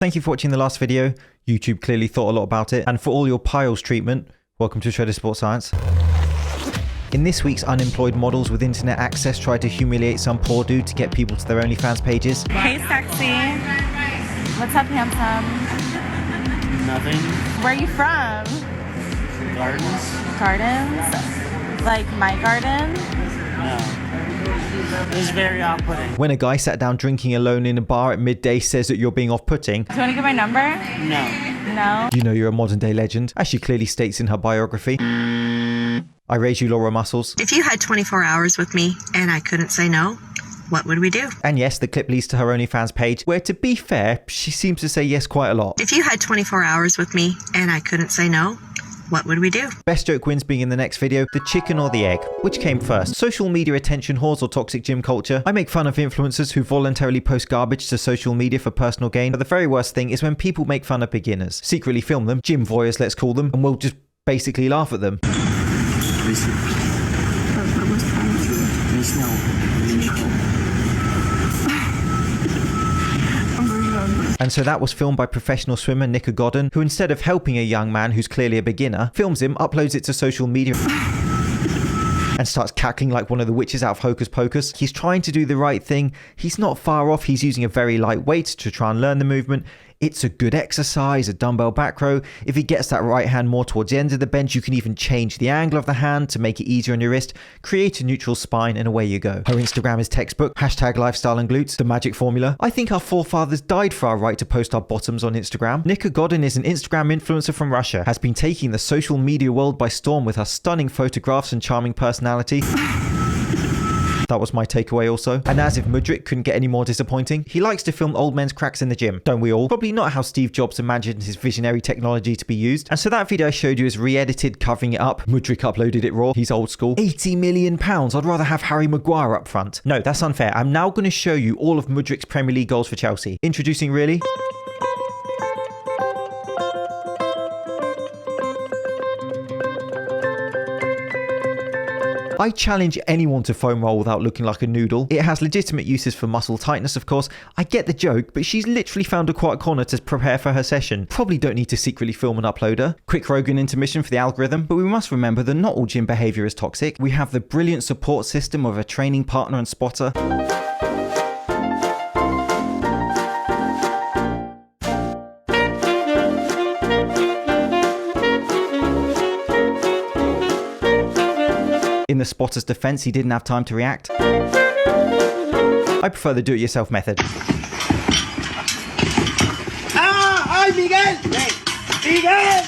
Thank you for watching the last video. YouTube clearly thought a lot about it. And for all your piles treatment, welcome to Shredded Sports Science. In this week's Unemployed Models with Internet Access tried to humiliate some poor dude to get people to their OnlyFans pages. Hey, sexy. What's up, handsome? Nothing. Where are you from? Gardens? Gardens? Like my garden? No. This is very off-putting. When a guy sat down drinking alone in a bar at midday says that you're being off-putting. Do you want to get my number? No. No? You know you're a modern day legend, as she clearly states in her biography. I raise you Laura Muscles. If you had 24 hours with me and I couldn't say no, what would we do? And yes, the clip leads to her OnlyFans page, where to be fair, she seems to say yes quite a lot. If you had 24 hours with me and I couldn't say no, what would we do? Best joke wins being in the next video, the chicken or the egg? Which came first? Social media attention whores or toxic gym culture? I make fun of influencers who voluntarily post garbage to social media for personal gain, but the very worst thing is when people make fun of beginners, secretly film them, gym voyeurs let's call them, and we'll just basically laugh at them. And so that was filmed by professional swimmer Nick Godden, who instead of helping a young man who's clearly a beginner, films him, uploads it to social media and starts cackling like one of the witches out of Hocus Pocus. He's trying to do the right thing. He's not far off. He's using a very light weight to try and learn the movement. It's a good exercise, a dumbbell back row. If he gets that right hand more towards the end of the bench, you can even change the angle of the hand to make it easier on your wrist, create a neutral spine, and away you go. Her Instagram is textbook, #lifestyle and glutes, the magic formula. I think our forefathers died for our right to post our bottoms on Instagram. Nick Godden is an Instagram influencer from Russia, has been taking the social media world by storm with her stunning photographs and charming personality. That was my takeaway also. And as if Mudryk couldn't get any more disappointing, he likes to film old men's cracks in the gym. Don't we all? Probably not how Steve Jobs imagined his visionary technology to be used. And so that video I showed you is re-edited, covering it up. Mudryk uploaded it raw. He's old school. £80 million. I'd rather have Harry Maguire up front. No, that's unfair. I'm now going to show you all of Mudryk's Premier League goals for Chelsea. Introducing really. I challenge anyone to foam roll without looking like a noodle. It has legitimate uses for muscle tightness, of course. I get the joke, but she's literally found a quiet corner to prepare for her session. Probably don't need to secretly film and upload her. Quick Rogan intermission for the algorithm, but we must remember that not all gym behavior is toxic. We have the brilliant support system of a training partner and spotter. In the spotter's defense, he didn't have time to react. I prefer the do-it-yourself method. ¡Ay, Miguel! ¡Miguel!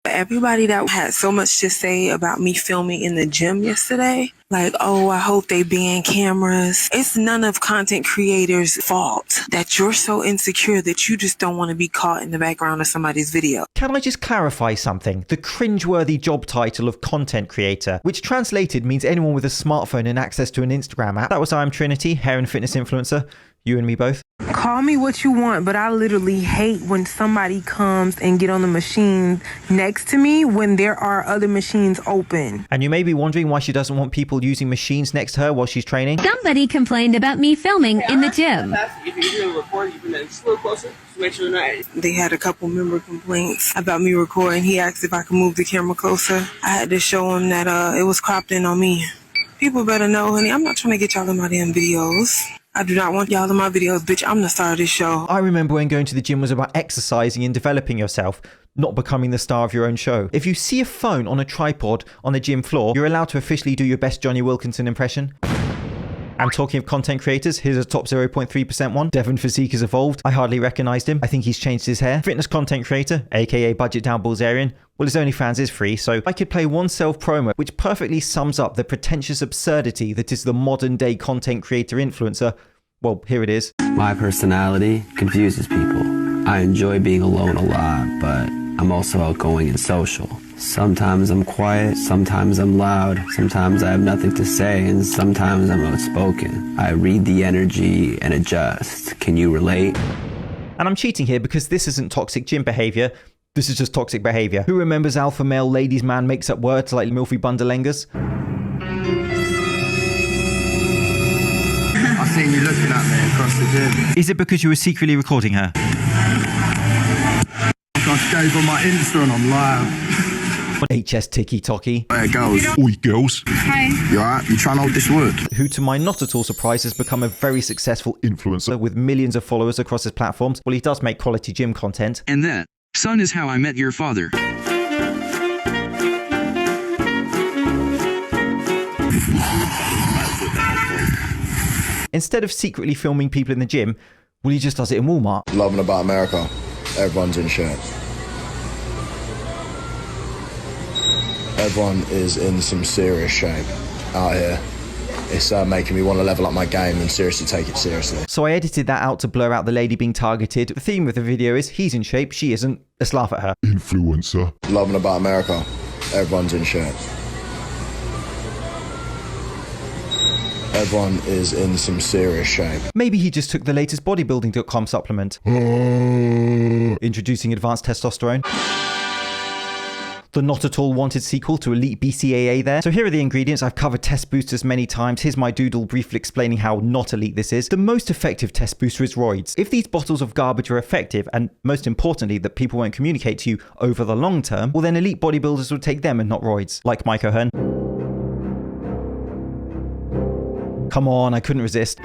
Everybody that had so much to say about me filming in the gym yesterday, like, oh, I hope they ban cameras. It's none of content creators' fault that you're so insecure that you just don't want to be caught in the background of somebody's video. Can I just clarify something? The cringeworthy job title of content creator, which translated means anyone with a smartphone and access to an Instagram app. That was I'm Trinity, hair and fitness influencer. You and me both. Call me what you want, but I literally hate when somebody comes and get on the machine next to me when there are other machines open. And you may be wondering why she doesn't want people using machines next to her while she's training. Somebody complained about me filming in the gym. If you're doing a record, you bring that just a little closer. Just make sure they're not. They had a couple member complaints about me recording. He asked if I could move the camera closer. I had to show him that it was cropped in on me. People better know, honey, I'm not trying to get y'all in my damn videos. I do not want y'all in my videos, bitch. I'm the star of this show. I remember when going to the gym was about exercising and developing yourself, not becoming the star of your own show. If you see a phone on a tripod on the gym floor, you're allowed to officially do your best Johnny Wilkinson impression. And talking of content creators, here's a top 0.3% one. Devon Physique has evolved. I hardly recognised him. I think he's changed his hair. Fitness content creator, aka budget down Bulgarian. Well, his OnlyFans is free, so I could play one self-promo which perfectly sums up the pretentious absurdity that is the modern day content creator influencer. Well, here it is. My personality confuses people. I enjoy being alone a lot, but I'm also outgoing and social. Sometimes I'm quiet, sometimes I'm loud, sometimes I have nothing to say, and sometimes I'm outspoken. I read the energy and adjust. Can you relate? And I'm cheating here because this isn't toxic gym behavior. This is just toxic behavior. Who remembers alpha male ladies man makes up words like milfy bundelengas? seen you looking at me across the gym. Is it because you were secretly recording her? I gave on my Insta and I'm live. HS Tiki Toki. Hey, girls. Oi, girls. Hi. You alright? You trying to hold this wood? Who, to my not at all surprise, has become a very successful influencer with millions of followers across his platforms. Well, he does make quality gym content. And that, son, is how I met your father. Instead of secretly filming people in the gym, well, he just does it in Walmart. Loving about America. Everyone's in shape. Everyone is in some serious shape out here. It's making me want to level up my game and seriously take it seriously. So I edited that out to blur out the lady being targeted. The theme of the video is he's in shape, she isn't. Let's laugh at her. Influencer. Loving about America. Everyone's in shape. Everyone is in some serious shape. Maybe he just took the latest bodybuilding.com supplement. Introducing advanced testosterone. The not at all wanted sequel to Elite BCAA there. So here are the ingredients. I've covered test boosters many times. Here's my doodle briefly explaining how not elite this is. The most effective test booster is roids. If these bottles of garbage are effective, and most importantly that people won't communicate to you over the long term, well then elite bodybuilders would take them and not roids. Like Mike O'Hearn. Come on, I couldn't resist.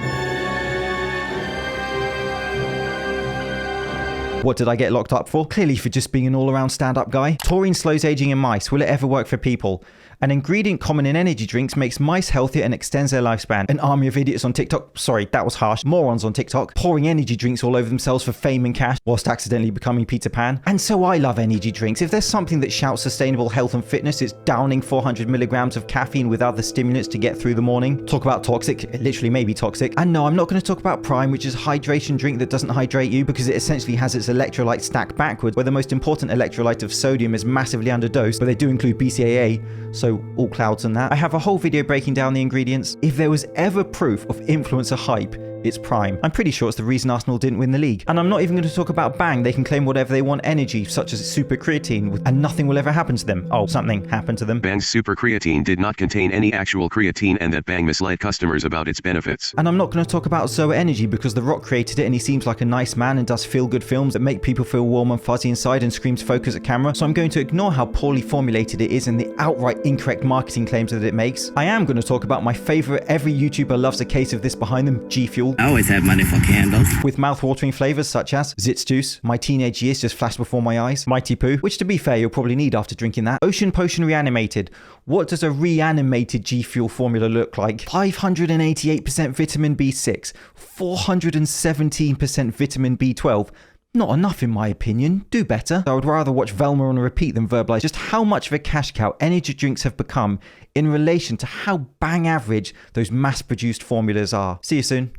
What did I get locked up for? Clearly for just being an all-around stand-up guy. Taurine slows aging in mice. Will it ever work for people? An ingredient common in energy drinks makes mice healthier and extends their lifespan. An army of idiots on TikTok, sorry, that was harsh, morons on TikTok, pouring energy drinks all over themselves for fame and cash, whilst accidentally becoming Peter Pan. And so I love energy drinks. If there's something that shouts sustainable health and fitness, it's downing 400 milligrams of caffeine with other stimulants to get through the morning. Talk about toxic, it literally may be toxic. And no, I'm not going to talk about Prime, which is a hydration drink that doesn't hydrate you because it essentially has its electrolyte stacked backwards, where the most important electrolyte of sodium is massively underdosed, but they do include BCAA, so all clouds and that. I have a whole video breaking down the ingredients. If there was ever proof of influencer hype, it's Prime. I'm pretty sure it's the reason Arsenal didn't win the league. And I'm not even going to talk about Bang. They can claim whatever they want energy, such as super creatine, and nothing will ever happen to them. Oh, something happened to them. Bang's super creatine did not contain any actual creatine, and that Bang misled customers about its benefits. And I'm not going to talk about Zoa Energy because The Rock created it and he seems like a nice man and does feel-good films that make people feel warm and fuzzy inside and screams focus at camera. So I'm going to ignore how poorly formulated it is and the outright incorrect marketing claims that it makes. I am going to talk about my favorite, every YouTuber loves a case of this behind them, G Fuel. I always have money for candles. With mouth-watering flavors such as Zits Juice, my teenage years just flashed before my eyes, Mighty Poo, which to be fair you'll probably need after drinking that, Ocean Potion Reanimated. What does a reanimated G Fuel formula look like? 588% vitamin B6, 417% vitamin B12. Not enough in my opinion, do better. I would rather watch Velma on a repeat than verbalize just how much of a cash cow energy drinks have become in relation to how bang average those mass-produced formulas are. See you soon.